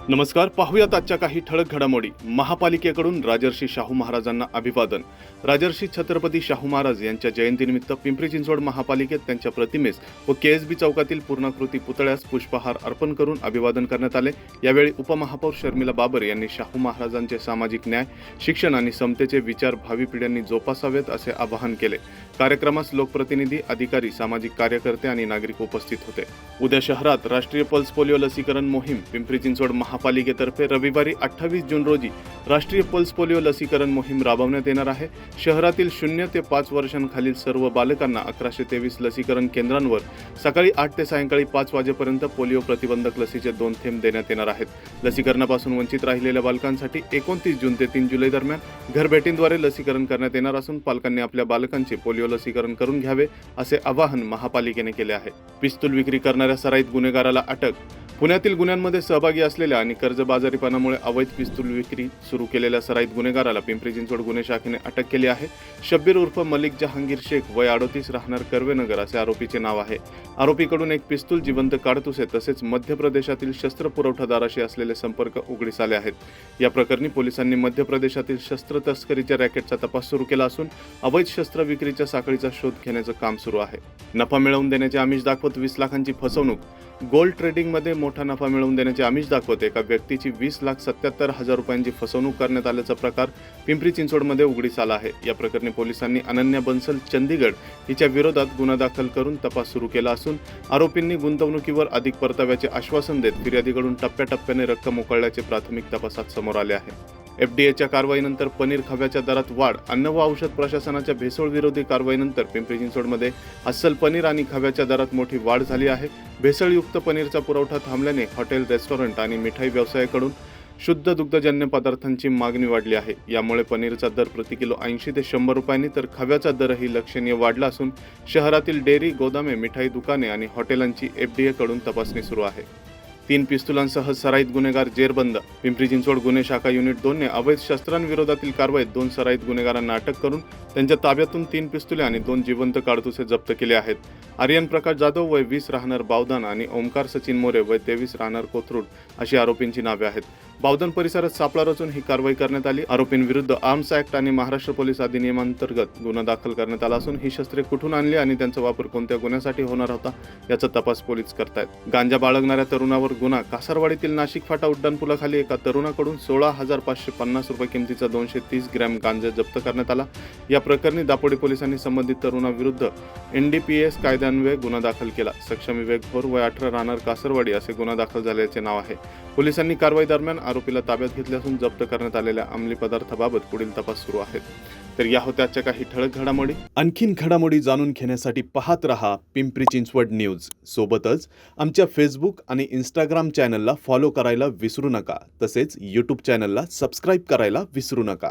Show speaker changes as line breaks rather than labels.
नमस्कार. पाहूयात आजच्या काही ठळक घडामोडी. महापालिकेकडून राजर्षी शाहू महाराजांना अभिवादन. राजर्षी छत्रपती शाहू महाराज यांच्या जयंतीनिमित्त पिंपरी चिंचवड महापालिकेत त्यांच्या प्रतिमेस व केएसबी चौकातील पूर्णाकृती पुतळ्यास पुष्पहार अर्पण करून अभिवादन करण्यात आले. यावेळी उपमहापौर शर्मिला बाबर यांनी शाहू महाराजांचे सामाजिक न्याय, शिक्षण आणि समतेचे विचार भावी पिढ्यांनी जोपासावेत असे आवाहन केले. कार्यक्रमास लोकप्रतिनिधी, अधिकारी, सामाजिक कार्यकर्ते आणि नागरिक उपस्थित होते. उद्या शहरात राष्ट्रीय पल्स पोलिओ लसीकरण मोहीम पिंपरी चिंचवड महापालिकेतर्फे रविवारी 28 जून रोजी राष्ट्रीय पल्स पोलिओ लसीकरण मोहीम राबवण्यात येणार आहे. शहरातील 0 ते 5 वर्षांखालील सर्व बालकांना 1123 लसीकरण केंद्रांवर सकाळी 8 ते सायंकाळी 5 वाजेपर्यंत पोलिओ प्रतिबंधक लसीचे 2 थेंब देण्यात येणार आहेत. लसीकरणापासून वंचित राहिलेल्या बालकांसाठी 29 जून ते 3 जुलै दरम्यान घरभेटींद्वारे लसीकरण करण्यात येणार असून पालकांनी आपल्या बालकांचे पोलिओ लसीकरण करून घ्यावे असे आवाहन महापालिकेने केले आहे. पिस्तूल विक्री करणाऱ्या सराईत गुन्हेगाराला अटक. पुण्यातील गुन्ह्यांमध्ये सहभागी असलेल्या आणि कर्जबाजारीपणामुळे अवैध पिस्तूल विक्री सुरू केलेल्या सराईत गुन्हेगाराला पिंपरी चिंचवड गुन्हे शाखेने अटक केली आहे. शब्बीर उर्फ मलिक जहांगीर शेख वय 38 राहणार कर्वेनगर असे आरोपीचे नाव आहे. आरोपीकडून एक पिस्तूल, जिवंत काडतुसे तसेच मध्य प्रदेशातील शस्त्र पुरवठादाराशी असलेले संपर्क उघडीस आले आहेत. या प्रकरणी पोलिसांनी मध्य प्रदेशातील शस्त्र तस्करीच्या रॅकेटचा तपास सुरू केला असून अवैध शस्त्र विक्रीच्या साखळीचा शोध घेण्याचं काम सुरू आहे. नफा मिळवून देण्याचे आमिष दाखवत 20 लाखांची फसवणूक. गोल्ड ट्रेडिंगमध्ये मोठा नफा मिळवून देण्याचे आमिष दाखवत एका व्यक्तीची 20,77,000 रुपयांची फसवणूक करण्यात आल्याचा प्रकार पिंपरी चिंचवडमध्ये उघडीस आला आहे. या प्रकरणी पोलिसांनी अनन्या बन्सल चंदीगड हिच्या विरोधात गुन्हा दाखल करून तपास सुरू केला असून आरोपींनी गुंतवणुकीवर अधिक परताव्याचे आश्वासन देत फिर्यादीकडून टप्प्याटप्प्याने रक्कम उकळल्याचे प्राथमिक तपासात समोर आले आहे. एफडीएच्या कारवाईनंतर पनीर खव्याच्या दरात वाढ. अन्न व औषध प्रशासनाच्या भेसळ विरोधी कारवाईनंतर पिंपरी चिंचवडमध्ये अस्सल पनीर आणि खव्याच्या दरात मोठी वाढ झाली आहे. भेसळयुक्त पनीरचा पुरवठा थांबल्याने हॉटेल, रेस्टॉरंट आणि मिठाई व्यवसायाकडून शुद्ध दुग्धजन्य पदार्थांची मागणी वाढली आहे. यामुळे पनीरचा दर प्रति किलो 80 ते 100 रुपयांनी तर खव्याचा दरही लक्षणीय वाढला असून शहरातील डेअरी, गोदामे, मिठाई दुकाने आणि हॉटेलांची एफडीएकडून तपासणी सुरू आहे. 3 पिस्तुलांसह सराईत गुन्हेगार जेरबंद. पिंपरी चिंचवड गुन्हे शाखा युनिट 2 ने अवैध शस्त्रांविरोधातील कारवाईत 2 सराईत गुन्हेगारांना अटक करून त्यांच्या ताब्यातून 3 पिस्तुले आणि 2 जिवंत काडतुसे जप्त केले आहेत. आर्यन प्रकाश जाधव वय 20 राहणार बावधन आणि ओमकार सचिन मोरे वय 23 राहणार कोथरूड अशी आरोपींची नावे आहेत. बावधन परिसरात सापळा रचून ही कारवाई करण्यात आली. आरोपींविरुद्ध आर्म्स ऍक्ट आणि महाराष्ट्र पोलीस अधिनियमांतर्गत गुन्हा दाखल करण्यात आला असून ही शस्त्रे कुठून आणली आणि त्यांचा वापर कोणत्या गुन्ह्यासाठी होणार होता याचा तपास पोलीस करतायत. गांजा बाळगणाऱ्या तरुणावर गुन्हा. कासारवाडीतील नाशिक फाटा उड्डाणपुलाखाली एका तरुणाकडून 16,550 रुपये किमतीचा 230 ग्रॅम गांजा जप्त करण्यात आला. या प्रकरणी दापोडी पोलिसांनी संबंधित तरुणाविरुद्ध NDPS कायद्यान्वये गुन्हा दाखल केला. सक्षम विवेक भोर वय 18 राहणार कासरवाडी असे गुन्हा दाखल झाल्याचे नाव आहे. पोलिसांनी कारवाई दरम्यान आरोपीला ताब्यात घेतले असून जप्त करण्यात आलेल्या अंमली पदार्थाबाबत पुढील तपास सुरू आहे. तर या होत्या आजच्या काही ठळक घडामोडी. आणखीन घडामोडी जाणून घेण्यासाठी पाहत रहा पिंपरी चिंचवड न्यूज. सोबतच आमच्या फेसबुक आणि इंस्टाग्राम चॅनलला फॉलो करायला विसरू नका. तसेच यूट्यूब चॅनलला सबस्क्राईब करायला विसरू नका.